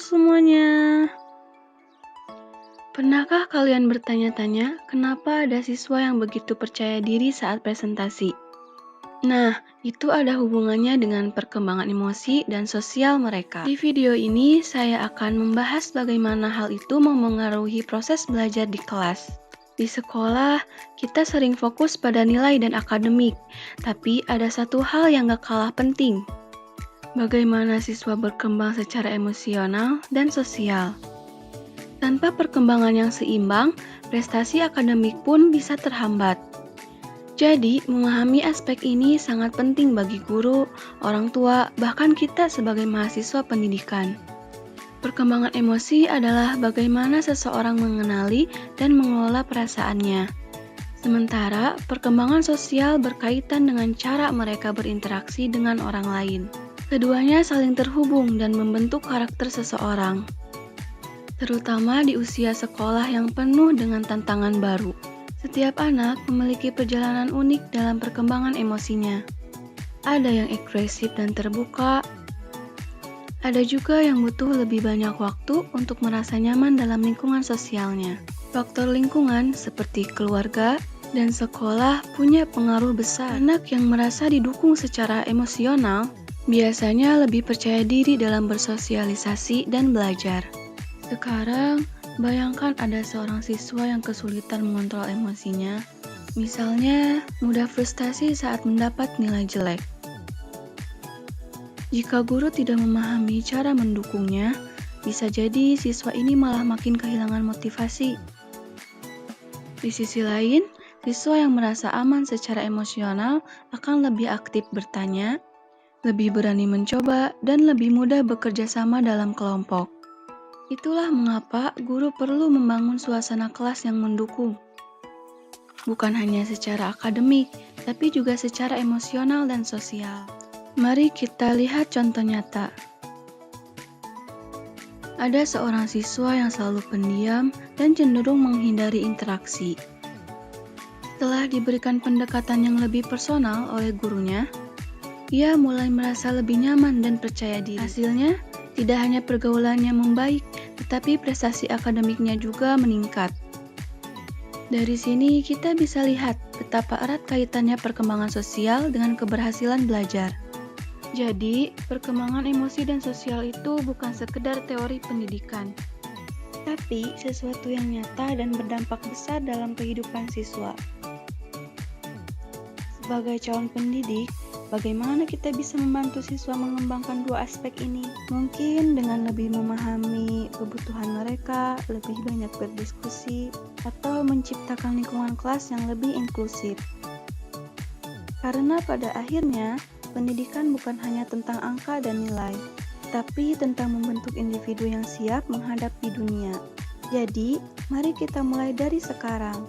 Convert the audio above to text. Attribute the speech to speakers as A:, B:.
A: semuanya. Pernahkah kalian bertanya-tanya kenapa ada siswa yang begitu percaya diri saat presentasi? Nah, itu ada hubungannya dengan perkembangan emosi dan sosial mereka. Di video ini, saya akan membahas bagaimana hal itu memengaruhi proses belajar di kelas. Di sekolah, kita sering fokus pada nilai dan akademik, tapi ada satu hal yang gak kalah penting. Bagaimana siswa berkembang secara emosional dan sosial. Tanpa perkembangan yang seimbang, prestasi akademik pun bisa terhambat. Jadi, memahami aspek ini sangat penting bagi guru, orang tua, bahkan kita sebagai mahasiswa pendidikan. Perkembangan emosi adalah bagaimana seseorang mengenali dan mengelola perasaannya. Sementara, perkembangan sosial berkaitan dengan cara mereka berinteraksi dengan orang lain. Keduanya saling terhubung dan membentuk karakter seseorang, terutama di usia sekolah yang penuh dengan tantangan baru. Setiap anak memiliki perjalanan unik dalam perkembangan emosinya. Ada yang ekspresif dan terbuka, ada juga yang butuh lebih banyak waktu untuk merasa nyaman dalam lingkungan sosialnya. Faktor lingkungan seperti keluarga dan sekolah punya pengaruh besar. Anak yang merasa didukung secara emosional biasanya lebih percaya diri dalam bersosialisasi dan belajar. Sekarang, bayangkan ada seorang siswa yang kesulitan mengontrol emosinya, misalnya mudah frustasi saat mendapat nilai jelek. Jika guru tidak memahami cara mendukungnya, bisa jadi siswa ini malah makin kehilangan motivasi. Di sisi lain, siswa yang merasa aman secara emosional akan lebih aktif bertanya, lebih berani mencoba, dan lebih mudah bekerja sama dalam kelompok. Itulah mengapa guru perlu membangun suasana kelas yang mendukung. Bukan hanya secara akademik, tapi juga secara emosional dan sosial. Mari kita lihat contoh nyata. Ada seorang siswa yang selalu pendiam dan cenderung menghindari interaksi. Setelah diberikan pendekatan yang lebih personal oleh gurunya, ia mulai merasa lebih nyaman dan percaya diri. Hasilnya, tidak hanya pergaulannya membaik, tetapi prestasi akademiknya juga meningkat. Dari sini kita bisa lihat betapa erat kaitannya perkembangan sosial dengan keberhasilan belajar. Jadi, perkembangan emosi dan sosial itu bukan sekedar teori pendidikan, tapi sesuatu yang nyata dan berdampak besar dalam kehidupan siswa. Sebagai calon pendidik, bagaimana kita bisa membantu siswa mengembangkan dua aspek ini? Mungkin dengan lebih memahami kebutuhan mereka, lebih banyak berdiskusi, atau menciptakan lingkungan kelas yang lebih inklusif. Karena pada akhirnya, pendidikan bukan hanya tentang angka dan nilai, tapi tentang membentuk individu yang siap menghadapi dunia. Jadi, mari kita mulai dari sekarang.